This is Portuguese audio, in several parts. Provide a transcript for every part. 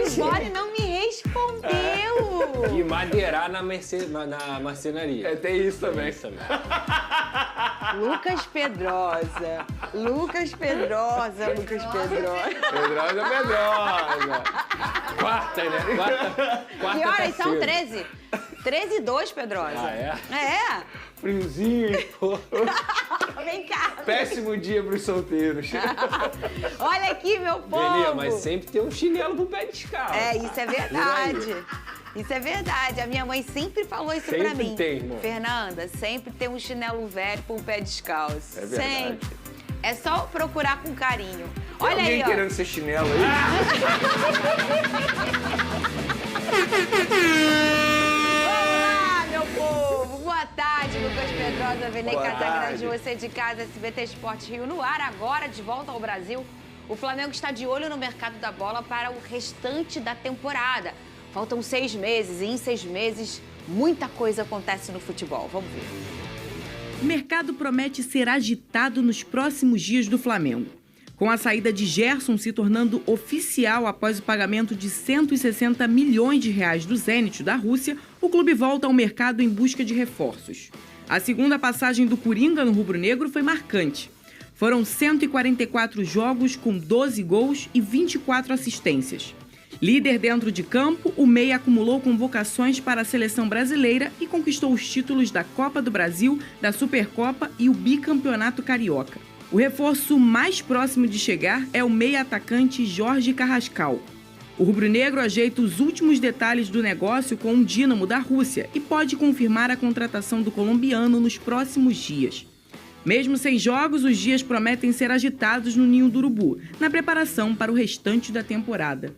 Bore não me respondeu. E madeirar na marcenaria. Tem isso também. Lucas Pedrosa. Pedrosa. Quarta, né? Quarta Que horas tá são? cedo. 13? 13 e 2, Pedrosa. Ah, é? É. Friozinho. Vem cá. Péssimo dia pros solteiros. Olha aqui, meu povo. Beleza, mas sempre tem um chinelo pro pé descalço. É, isso é verdade. Isso é verdade. A minha mãe sempre falou isso pra Sempre mim. tem, irmão. Fernanda, sempre tem um chinelo velho com o pé descalço. É verdade. Sempre. É só procurar com carinho. Tem Olha alguém aí, ó. querendo ser chinelo aí? Olá, meu povo! Boa tarde, Lucas Pedrosa, Vene Boa Casagrande, tarde. você de casa, SBT Esporte Rio no ar, agora de volta ao Brasil. O Flamengo está de olho no mercado da bola para o restante da temporada. Faltam 6 meses e em 6 meses muita coisa acontece no futebol. Vamos ver. O mercado promete ser agitado nos próximos dias do Flamengo. Com a saída de Gerson se tornando oficial após o pagamento de 160 milhões de reais do Zenit da Rússia, o clube volta ao mercado em busca de reforços. A segunda passagem do Coringa no rubro-negro foi marcante. Foram 144 jogos com 12 gols e 24 assistências. Líder dentro de campo, o Meia acumulou convocações para a seleção brasileira e conquistou os títulos da Copa do Brasil, da Supercopa e o bicampeonato carioca. O reforço mais próximo de chegar é o meia-atacante Jorge Carrascal. O rubro-negro ajeita os últimos detalhes do negócio com o Dínamo da Rússia e pode confirmar a contratação do colombiano nos próximos dias. Mesmo sem jogos, os dias prometem ser agitados no Ninho do Urubu, na preparação para o restante da temporada.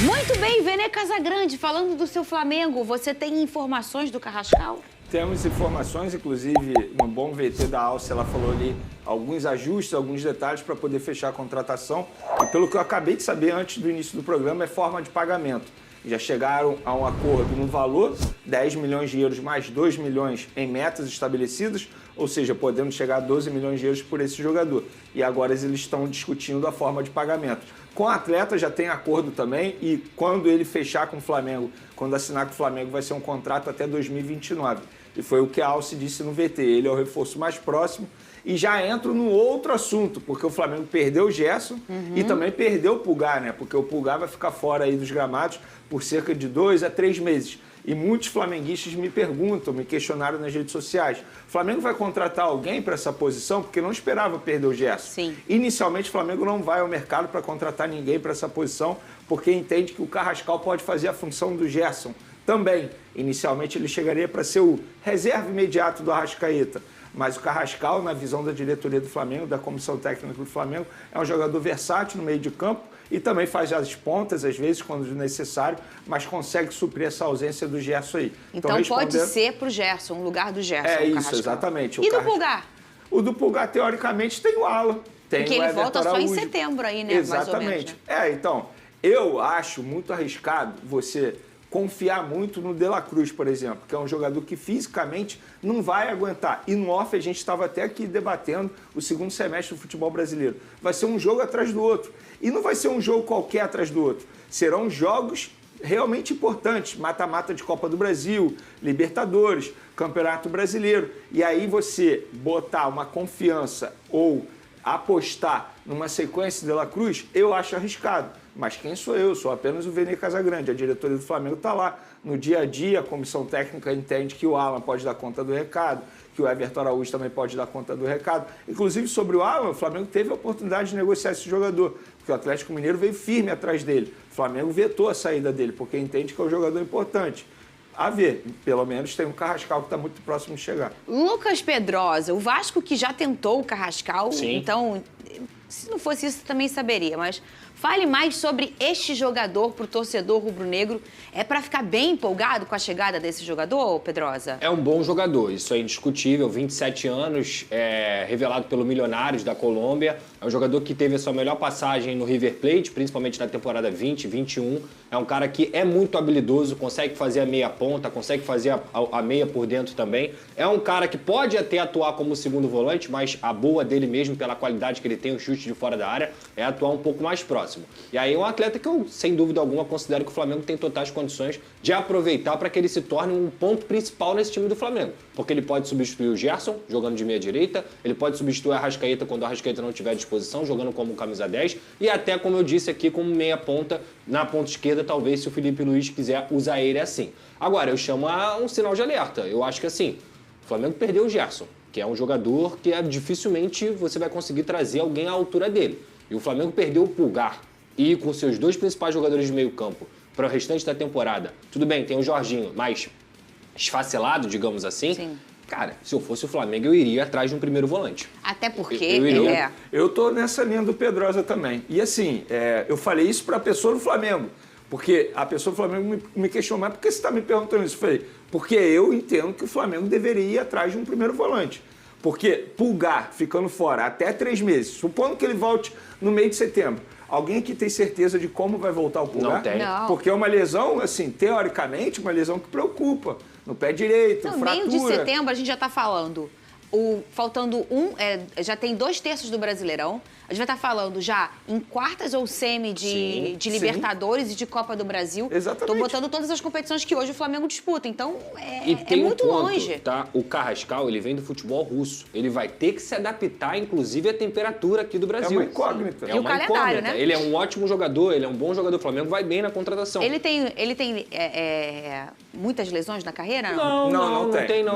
Muito bem, Vene Casagrande, falando do seu Flamengo, você tem informações do Carrascal? Temos informações, inclusive no bom VT da Alce, ela falou ali alguns ajustes, alguns detalhes para poder fechar a contratação. E pelo que eu acabei de saber antes do início do programa, é forma de pagamento. Já chegaram a um acordo no valor, 10 milhões de euros mais 2 milhões em metas estabelecidas, ou seja, podendo chegar a 12 milhões de euros por esse jogador. E agora eles estão discutindo a forma de pagamento. Com o atleta já tem acordo também e quando ele fechar com o Flamengo, quando assinar com o Flamengo, vai ser um contrato até 2029. E foi o que a Alce disse no VT, ele é o reforço mais próximo. E já entro no outro assunto, porque o Flamengo perdeu o Gerson e também perdeu o Pulgar, né? Porque o Pulgar vai ficar fora aí dos gramados por cerca de 2 a 3 meses. E muitos flamenguistas me perguntam, me questionaram nas redes sociais, o Flamengo vai contratar alguém para essa posição? Porque não esperava perder o Gerson. Sim. Inicialmente, o Flamengo não vai ao mercado para contratar ninguém para essa posição, porque entende que o Carrascal pode fazer a função do Gerson também. Inicialmente, ele chegaria para ser o reserva imediato do Arrascaeta. Mas o Carrascal, na visão da diretoria do Flamengo, da comissão técnica do Flamengo, é um jogador versátil no meio de campo e também faz as pontas, às vezes, quando necessário, mas consegue suprir essa ausência do Gerson aí. Então pode ser pro Gerson, o lugar do Gerson. É o isso, Carrascal. exatamente. E do Pulgar? O do Pulgar, teoricamente, tem o Alan. Tem Porque o ele Everton volta só em Araújo. setembro aí, né? Exatamente. Mais ou menos, né? Então, eu acho muito arriscado você confiar muito no De La Cruz, por exemplo, que é um jogador que fisicamente não vai aguentar. E no off a gente estava até aqui debatendo o segundo semestre do futebol brasileiro. Vai ser um jogo atrás do outro. E não vai ser um jogo qualquer atrás do outro. Serão jogos realmente importantes. Mata-mata de Copa do Brasil, Libertadores, Campeonato Brasileiro. E aí você botar uma confiança ou apostar numa sequência de La Cruz, eu acho arriscado. Mas quem sou eu? Sou apenas o Vene Casagrande. A diretoria do Flamengo está lá. No dia a dia, a comissão técnica entende que o Alan pode dar conta do recado, que o Everton Araújo também pode dar conta do recado. Inclusive, sobre o Alan, o Flamengo teve a oportunidade de negociar esse jogador, porque o Atlético Mineiro veio firme atrás dele. O Flamengo vetou a saída dele, porque entende que é um jogador importante. A ver, pelo menos tem um Carrascal que está muito próximo de chegar. Lucas Pedrosa, o Vasco que já tentou o Carrascal, Sim. Então, se não fosse isso, também saberia, mas fale mais sobre este jogador para o torcedor rubro-negro. É para ficar bem empolgado com a chegada desse jogador, Pedrosa? É um bom jogador, isso é indiscutível, 27 anos, revelado pelo Milionários da Colômbia. É um jogador que teve a sua melhor passagem no River Plate, principalmente na temporada 20, 21. É um cara que é muito habilidoso, consegue fazer a meia ponta, consegue fazer a meia por dentro também. É um cara que pode até atuar como segundo volante, mas a boa dele mesmo, pela qualidade que ele tem, o chute chute de fora da área, é atuar um pouco mais próximo. E aí é um atleta que eu, sem dúvida alguma, considero que o Flamengo tem totais condições de aproveitar para que ele se torne um ponto principal nesse time do Flamengo. Porque ele pode substituir o Gerson, jogando de meia direita, ele pode substituir a Arrascaeta quando o Arrascaeta não tiver à disposição, jogando como camisa 10, e até, como eu disse aqui, como meia ponta, na ponta esquerda, talvez, se o Felipe Luiz quiser usar ele assim. Agora, eu chamo a um sinal de alerta. Eu acho que assim, o Flamengo perdeu o Gerson, que é um jogador que dificilmente você vai conseguir trazer alguém à altura dele. E o Flamengo perdeu o Pulgar. E com seus dois principais jogadores de meio campo para o restante da temporada, tudo bem, tem o Jorginho, mas esfacelado, digamos assim. Sim. Cara, se eu fosse o Flamengo, eu iria atrás de um primeiro volante. Até porque... Eu tô nessa linha do Pedrosa também. E assim, eu falei isso para a pessoa do Flamengo. Porque a pessoa do Flamengo me questionou, mas por que você está me perguntando isso? Eu falei, porque eu entendo que o Flamengo deveria ir atrás de um primeiro volante. Porque Pulgar ficando fora até 3 meses, supondo que ele volte no meio de setembro, alguém aqui tem certeza de como vai voltar o Pulgar? Não tem. Não. Porque é uma lesão, assim, teoricamente, uma lesão que preocupa. No pé direito, No fratura. meio de setembro, a gente já está falando, faltando já tem 2/3 do Brasileirão. A gente vai estar falando já em quartas ou semi de Libertadores e de Copa do Brasil. Exatamente. Estou botando todas as competições que hoje o Flamengo disputa. Então, E tem muito um ponto, longe. tá? O Carrascal, ele vem do futebol russo. Ele vai ter que se adaptar, inclusive, à temperatura aqui do Brasil. É uma incógnita. E o calendário, né? Ele é um ótimo jogador, ele é um bom jogador. O Flamengo vai bem na contratação. Ele tem muitas lesões na carreira? Não tem. Isso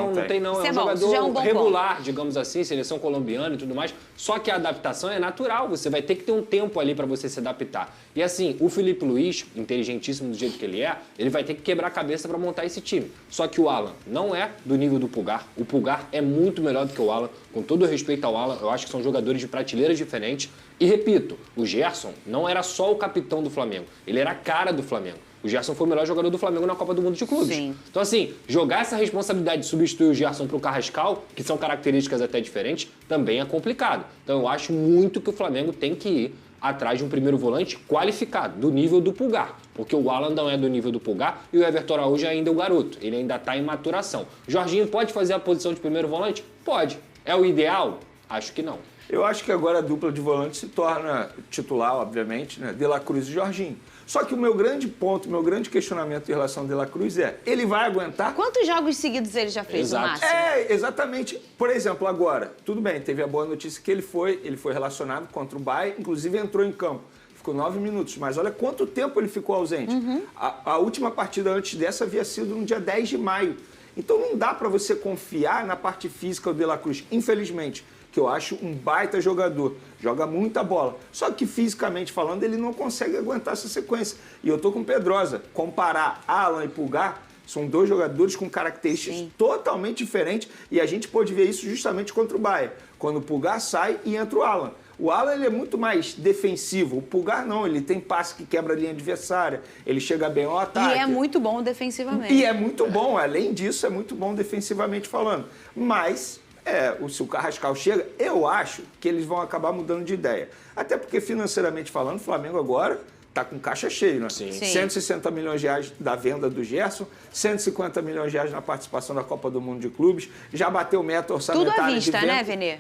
É é um bom, jogador isso já é um bom regular, digamos assim, seleção colombiana e tudo mais. Só que a adaptação é natural, você vai ter que ter um tempo ali para você se adaptar. E assim, o Felipe Luiz, inteligentíssimo do jeito que ele vai ter que quebrar a cabeça para montar esse time. Só que o Alan não é do nível do Pulgar. O Pulgar é muito melhor do que o Alan. Com todo o respeito ao Alan, eu acho que são jogadores de prateleiras diferentes. E repito, o Gerson não era só o capitão do Flamengo, ele era a cara do Flamengo. O Gerson foi o melhor jogador do Flamengo na Copa do Mundo de Clubes. Sim. Então, assim, jogar essa responsabilidade de substituir o Gerson para o Carrascal, que são características até diferentes, também é complicado. Então, eu acho muito que o Flamengo tem que ir atrás de um primeiro volante qualificado, do nível do Pulgar. Porque o Alan não é do nível do Pulgar e o Everton Araújo ainda é o garoto. Ele ainda está em maturação. Jorginho pode fazer a posição de primeiro volante? Pode. É o ideal? Acho que não. Eu acho que agora a dupla de volante se torna titular, obviamente, né? De La Cruz e Jorginho. Só que o meu grande ponto, o meu grande questionamento em relação ao De La Cruz ele vai aguentar? Quantos jogos seguidos ele já fez, no máximo? Exatamente. Por exemplo, agora, tudo bem, teve a boa notícia que ele foi relacionado contra o Bahia, inclusive entrou em campo. Ficou 9 minutos, mas olha quanto tempo ele ficou ausente. A última partida antes dessa havia sido no dia 10 de maio. Então não dá para você confiar na parte física do De La Cruz, infelizmente, que eu acho um baita jogador, joga muita bola. Só que fisicamente falando, ele não consegue aguentar essa sequência. E eu tô com Pedrosa. Comparar Alan e Pulgar, são dois jogadores com características totalmente diferentes e a gente pôde ver isso justamente contra o Bahia, quando o Pulgar sai e entra o Alan. O Alan ele é muito mais defensivo, o Pulgar não, ele tem passe que quebra a linha adversária, ele chega bem ao ataque. E é muito bom defensivamente. E é muito bom, além disso, é muito bom defensivamente falando. Mas, se o Carrascal chega, eu acho que eles vão acabar mudando de ideia. Até porque, financeiramente falando, o Flamengo agora está com caixa cheio, né? Sim. 160 milhões de reais da venda do Gerson, 150 milhões de reais na participação da Copa do Mundo de Clubes, já bateu meta orçamentária Tudo à vista, de venda. né, Venê?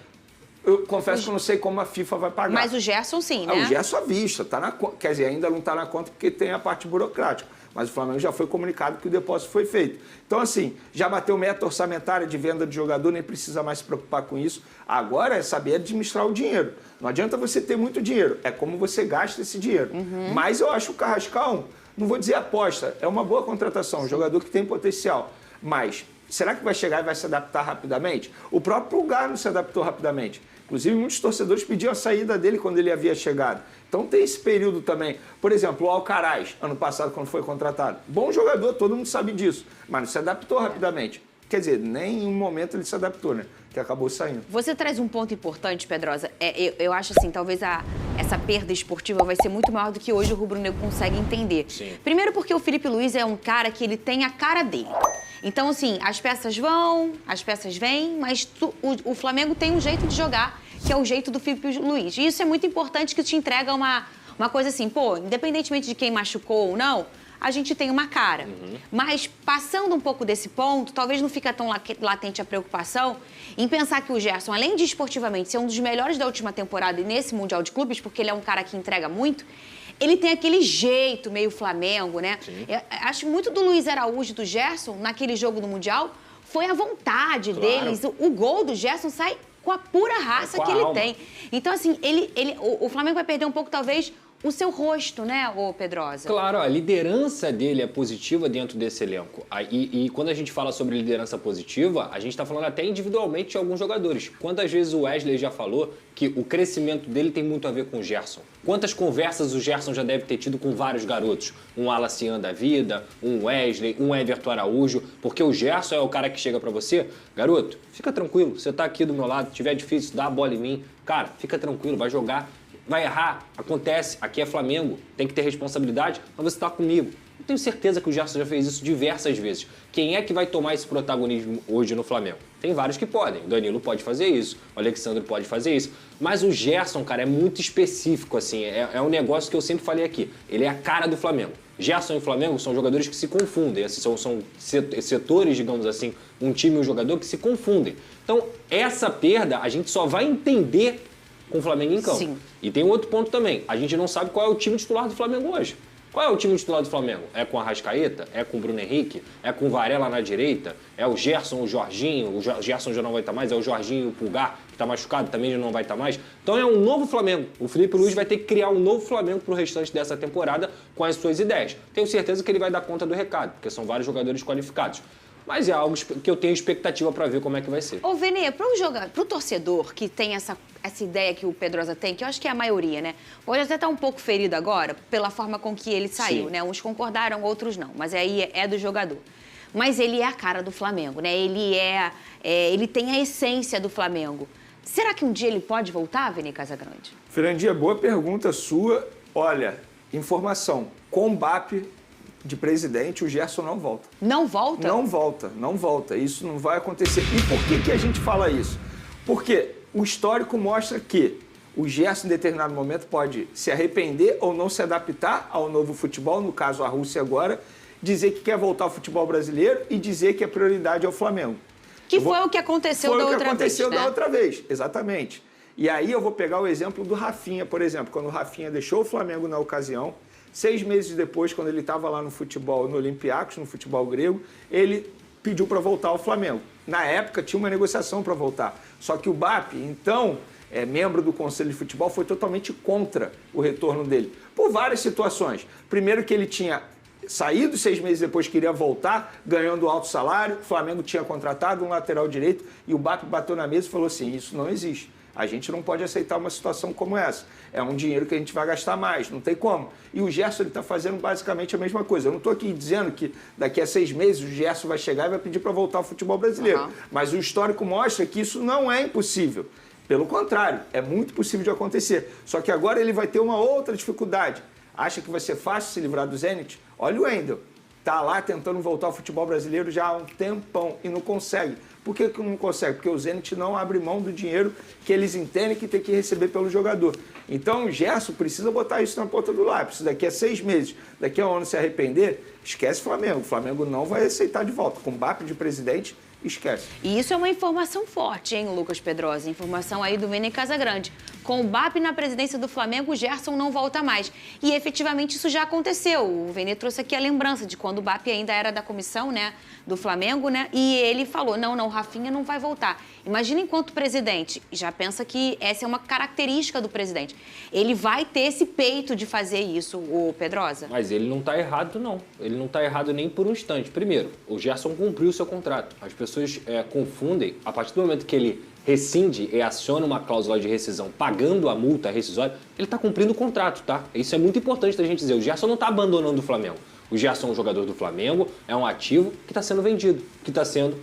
Eu confesso que eu não sei como a FIFA vai pagar. Mas o Gerson sim, né? O Gerson à vista, tá na conta. Quer dizer, ainda não está na conta porque tem a parte burocrática. Mas o Flamengo já foi comunicado que o depósito foi feito. Então, assim, já bateu meta orçamentária de venda de jogador, nem precisa mais se preocupar com isso. Agora é saber administrar o dinheiro. Não adianta você ter muito dinheiro, é como você gasta esse dinheiro. Mas eu acho o Carrascal, não vou dizer aposta, é uma boa contratação, um jogador que tem potencial. Mas será que vai chegar e vai se adaptar rapidamente? O próprio Pulgar não se adaptou rapidamente. Inclusive, muitos torcedores pediam a saída dele quando ele havia chegado. Então tem esse período também. Por exemplo, o Alcaraz, ano passado, quando foi contratado. Bom jogador, todo mundo sabe disso, mas não se adaptou rapidamente. Quer dizer, nem em um momento ele se adaptou, né? Que acabou saindo. Você traz um ponto importante, Pedrosa. Eu acho assim, talvez essa perda esportiva vai ser muito maior do que hoje o rubro-negro consegue entender. Sim. Primeiro porque o Felipe Luiz é um cara que ele tem a cara dele. Então, assim, as peças vão, as peças vêm, mas o Flamengo tem um jeito de jogar, que é o jeito do Felipe Luiz. E isso é muito importante, que te entrega uma coisa assim, pô, independentemente de quem machucou ou não, a gente tem uma cara. Mas, passando um pouco desse ponto, talvez não fica tão latente a preocupação em pensar que o Gerson, além de esportivamente ser um dos melhores da última temporada e nesse Mundial de Clubes, porque ele é um cara que entrega muito, ele tem aquele jeito meio Flamengo, né? Eu acho muito do Luiz Araújo e do Gerson, naquele jogo do Mundial, foi a vontade deles. O gol do Gerson sai com a pura raça que ele tem. Então, assim, o Flamengo vai perder um pouco, talvez, o seu rosto, né, ô Pedrosa? Claro, a liderança dele é positiva dentro desse elenco. E quando a gente fala sobre liderança positiva, a gente está falando até individualmente de alguns jogadores. Quantas vezes o Wesley já falou que o crescimento dele tem muito a ver com o Gerson? Quantas conversas o Gerson já deve ter tido com vários garotos? Um Alacian da vida, um Wesley, um Everton Araújo, porque o Gerson é o cara que chega para você, garoto, fica tranquilo, você tá aqui do meu lado, tiver difícil, dá a bola em mim, cara, fica tranquilo, vai jogar. Vai errar, acontece, aqui é Flamengo, tem que ter responsabilidade, mas você está comigo. Eu tenho certeza que o Gerson já fez isso diversas vezes. Quem é que vai tomar esse protagonismo hoje no Flamengo? Tem vários que podem. O Danilo pode fazer isso, o Alexandre pode fazer isso. Mas o Gerson, cara, é muito específico, assim. É um negócio que eu sempre falei aqui. Ele é a cara do Flamengo. Gerson e o Flamengo são jogadores que se confundem. São setores, digamos assim, um time e um jogador que se confundem. Então, essa perda, a gente só vai entender com o Flamengo em campo. Sim. E tem outro ponto também. A gente não sabe qual é o time titular do Flamengo hoje. Qual é o time titular do Flamengo? É com a Arrascaeta? É com o Bruno Henrique? É com o Varela na direita? É o Gerson, o Jorginho? O Gerson já não vai estar mais. É o Jorginho, o Pulgar, que está machucado, também já não vai estar mais. Então é um novo Flamengo. O Felipe Luiz vai ter que criar um novo Flamengo para o restante dessa temporada com as suas ideias. Tenho certeza que ele vai dar conta do recado, porque são vários jogadores qualificados. Mas é algo que eu tenho expectativa para ver como é que vai ser. Ô, Vene, pro torcedor que tem essa ideia que o Pedrosa tem, que eu acho que é a maioria, né? Pode até estar um pouco ferido agora pela forma com que ele saiu, Sim. né? Uns concordaram, outros não. Mas aí é do jogador. Mas ele é a cara do Flamengo, né? Ele tem a essência do Flamengo. Será que um dia ele pode voltar, Vene Casagrande? Fernandinha, boa pergunta sua. Olha, informação. Com o BAP de presidente, o Gerson não volta. Não volta? Não volta, não volta. Isso não vai acontecer. E por que a gente fala isso? Porque o histórico mostra que o Gerson, em determinado momento, pode se arrepender ou não se adaptar ao novo futebol, no caso a Rússia agora, dizer que quer voltar ao futebol brasileiro e dizer que a prioridade é o Flamengo. Foi o que aconteceu da outra vez, Foi o que aconteceu né? da outra vez, exatamente. E aí eu vou pegar o exemplo do Rafinha, por exemplo. Quando o Rafinha deixou o Flamengo na ocasião, 6 meses depois, quando ele estava lá no futebol, no Olympiacos, no futebol grego, ele pediu para voltar ao Flamengo. Na época, tinha uma negociação para voltar. Só que o BAP, então, membro do Conselho de Futebol, foi totalmente contra o retorno dele. Por várias situações. Primeiro que ele tinha saído 6 meses depois, queria voltar, ganhando alto salário. O Flamengo tinha contratado um lateral direito e o BAP bateu na mesa e falou assim, isso não existe. A gente não pode aceitar uma situação como essa. É um dinheiro que a gente vai gastar mais, não tem como. E o Gerson está fazendo basicamente a mesma coisa. Eu não estou aqui dizendo que daqui a 6 meses o Gerson vai chegar e vai pedir para voltar ao futebol brasileiro. Mas o histórico mostra que isso não é impossível. Pelo contrário, é muito possível de acontecer. Só que agora ele vai ter uma outra dificuldade. Acha que vai ser fácil se livrar do Zenit? Olha o Wendel. Está lá tentando voltar ao futebol brasileiro já há um tempão e não consegue. Por que não consegue? Porque o Zenit não abre mão do dinheiro que eles entendem que tem que receber pelo jogador. Então o Gerson precisa botar isso na ponta do lápis. Daqui a 6 meses, daqui a um ano se arrepender, esquece o Flamengo. O Flamengo não vai aceitar de volta. Com o BAP de presidente, esquece. E isso é uma informação forte, hein, Lucas Pedrosa? Informação aí do Vene Casagrande. Com o BAP na presidência do Flamengo, o Gerson não volta mais. E efetivamente isso já aconteceu. O Vene trouxe aqui a lembrança de quando o BAP ainda era da comissão, né, do Flamengo, né? E ele falou, não, o Rafinha não vai voltar. Imagina enquanto presidente, já pensa que essa é uma característica do presidente. Ele vai ter esse peito de fazer isso, o Pedrosa? Mas ele não está errado, não. Ele não está errado nem por um instante. Primeiro, o Gerson cumpriu o seu contrato. As pessoas confundem, a partir do momento que ele rescinde e aciona uma cláusula de rescisão pagando a multa rescisória, ele está cumprindo o contrato, tá? Isso é muito importante da gente dizer. O Gerson não está abandonando o Flamengo. O Gerson é um jogador do Flamengo, é um ativo que está sendo vendido, que está sendo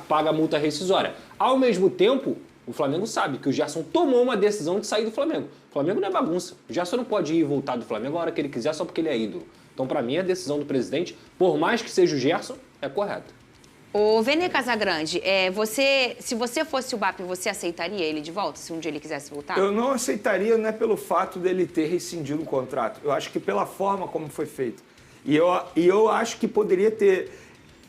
paga a multa rescisória. Ao mesmo tempo, o Flamengo sabe que o Gerson tomou uma decisão de sair do Flamengo. O Flamengo não é bagunça. O Gerson não pode ir e voltar do Flamengo a hora que ele quiser só porque ele é ídolo. Então, para mim, a decisão do presidente, por mais que seja o Gerson, é correta. Ô, Vene Casagrande, se você fosse o BAP, você aceitaria ele de volta, se um dia ele quisesse voltar? Eu não aceitaria, não é pelo fato dele ter rescindido o contrato. Eu acho que pela forma como foi feito. E eu acho que poderia ter...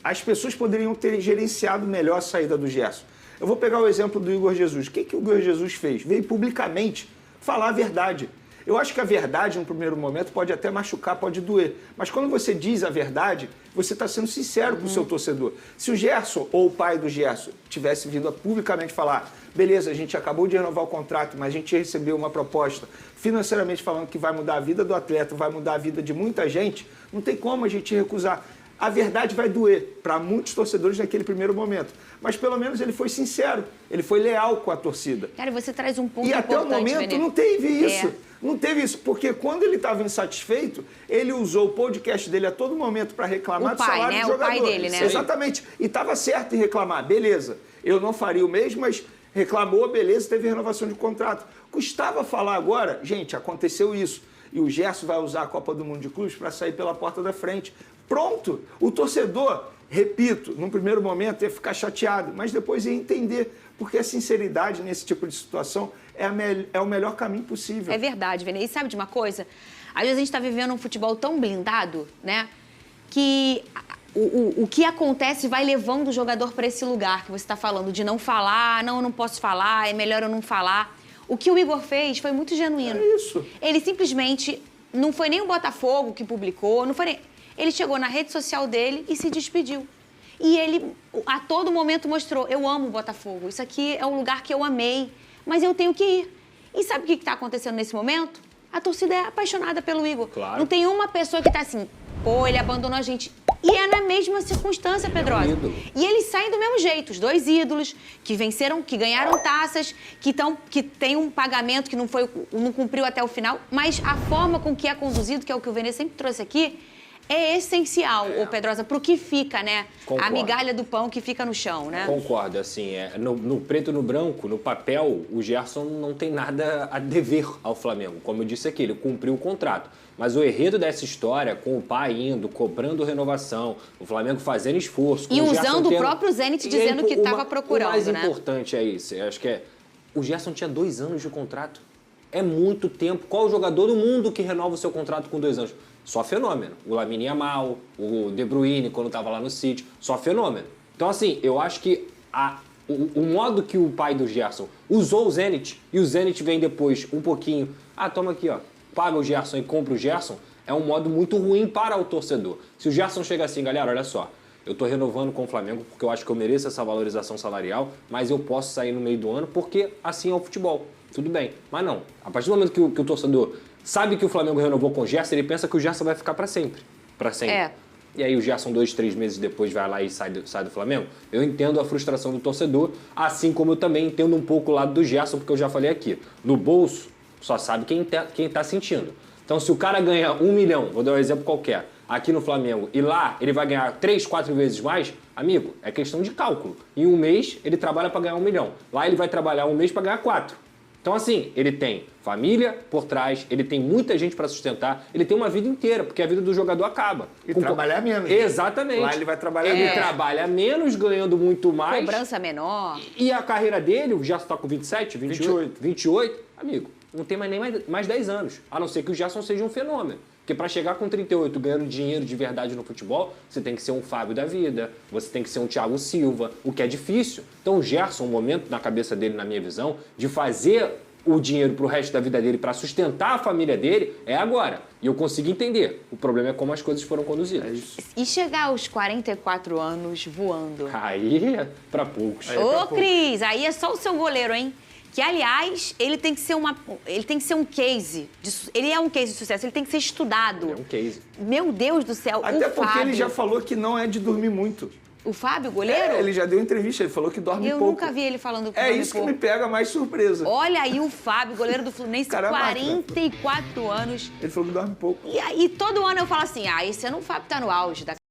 As pessoas poderiam ter gerenciado melhor a saída do Gerson. Eu vou pegar o exemplo do Igor Jesus. O que o Igor Jesus fez? Veio publicamente falar a verdade. Eu acho que a verdade, no primeiro momento, pode até machucar, pode doer. Mas quando você diz a verdade, você está sendo sincero com o seu torcedor. Se o Gerson ou o pai do Gerson tivesse vindo a publicamente falar, beleza, a gente acabou de renovar o contrato, mas a gente recebeu uma proposta financeiramente falando que vai mudar a vida do atleta, vai mudar a vida de muita gente, não tem como a gente recusar. A verdade vai doer para muitos torcedores naquele primeiro momento. Mas pelo menos ele foi sincero, ele foi leal com a torcida. Cara, você traz um ponto importante. E até o momento Vene. não teve isso. Não teve isso, porque quando ele estava insatisfeito, ele usou o podcast dele a todo momento para reclamar do salário do jogador. O pai dele, né? Exatamente. E estava certo em reclamar. Beleza, eu não faria o mesmo, mas reclamou, beleza, teve renovação de contrato. Custava falar agora, gente, aconteceu isso. E o Gerson vai usar a Copa do Mundo de Clubes para sair pela porta da frente. Pronto, o torcedor, repito, num primeiro momento ia ficar chateado, mas depois ia entender, porque a sinceridade nesse tipo de situação é o melhor caminho possível. É verdade, Vene. E sabe de uma coisa? Às vezes a gente está vivendo um futebol tão blindado, né, que o que acontece vai levando o jogador para esse lugar que você está falando, de não falar, não, eu não posso falar, é melhor eu não falar. O que o Igor fez foi muito genuíno. É isso. Ele simplesmente, não foi nem o Botafogo que publicou, não foi nem... Ele chegou na rede social dele e se despediu. E ele, a todo momento, mostrou, eu amo o Botafogo, isso aqui é um lugar que eu amei, mas eu tenho que ir. E sabe o que está acontecendo nesse momento? A torcida é apaixonada pelo Igor. Claro. Não tem uma pessoa que está assim, pô, ele abandonou a gente. E é na mesma circunstância, Pedrosa. E eles saem do mesmo jeito, os dois ídolos, que venceram, que ganharam taças, que tem um pagamento que não cumpriu até o final, mas a forma com que é conduzido, que é o que o Vene sempre trouxe aqui, é essencial, ô Pedrosa, pro que fica, né? Concordo. A migalha do pão que fica no chão, né? Concordo, assim, no preto e no branco, no papel, o Gerson não tem nada a dever ao Flamengo. Como eu disse aqui, ele cumpriu o contrato. Mas o enredo dessa história, com o pai indo, cobrando renovação, o Flamengo fazendo esforço... E usando o próprio Zenit dizendo que estava procurando, né? O mais importante é isso, eu acho que o Gerson tinha 2 anos de contrato. É muito tempo. Qual o jogador do mundo que renova o seu contrato com 2 anos? Só fenômeno. O Lamine Yamal, o De Bruyne, quando estava lá no City, só fenômeno. Então, assim, eu acho que o modo que o pai do Gerson usou o Zenit, e o Zenit vem depois um pouquinho, toma aqui, ó, paga o Gerson e compra o Gerson, é um modo muito ruim para o torcedor. Se o Gerson chega assim, galera, olha só, eu estou renovando com o Flamengo porque eu acho que eu mereço essa valorização salarial, mas eu posso sair no meio do ano porque assim é o futebol. Tudo bem. Mas não. A partir do momento que o torcedor sabe que o Flamengo renovou com o Gerson, ele pensa que o Gerson vai ficar para sempre. Para sempre. É. E aí o Gerson 2, 3 meses depois vai lá e sai do Flamengo. Eu entendo a frustração do torcedor, assim como eu também entendo um pouco o lado do Gerson, porque eu já falei aqui. No bolso, só sabe quem tá sentindo. Então, se o cara ganha 1 milhão, vou dar um exemplo qualquer, aqui no Flamengo, e lá ele vai ganhar 3, 4 vezes mais, amigo, é questão de cálculo. Em um mês, ele trabalha para ganhar 1 milhão. Lá ele vai trabalhar um mês para ganhar 4. Então, assim, ele tem família por trás, ele tem muita gente para sustentar, ele tem uma vida inteira, porque a vida do jogador acaba. E trabalhar menos. Exatamente. Lá ele vai trabalhar menos. menos. Ele trabalha menos, ganhando muito mais. Cobrança menor. E a carreira dele, o Gerson tá com 27, 28, amigo, não tem mais 10 anos. A não ser que o Gerson seja um fenômeno. Porque para chegar com 38 ganhando dinheiro de verdade no futebol, você tem que ser um Fábio da vida, você tem que ser um Thiago Silva, o que é difícil. Então o Gerson, um momento na cabeça dele, na minha visão, de fazer o dinheiro pro resto da vida dele, para sustentar a família dele, é agora. E eu consigo entender. O problema é como as coisas foram conduzidas. É isso. E chegar aos 44 anos voando? Aí é para poucos. Ô, Cris, aí é só o seu goleiro, hein? Que, aliás, ele tem que ser um case. Ele é um case de sucesso, ele tem que ser estudado. É um case. Meu Deus do céu, Até o porque Fábio... ele já falou que não é de dormir muito. O Fábio, goleiro? Ele já deu entrevista, ele falou que dorme Eu pouco. nunca vi ele falando que É dorme isso pouco. que me pega mais surpresa. Olha aí o Fábio, goleiro do Fluminense, Cara, 44 anos. Ele falou que dorme pouco. E todo ano eu falo assim, esse ano o Fábio tá no auge da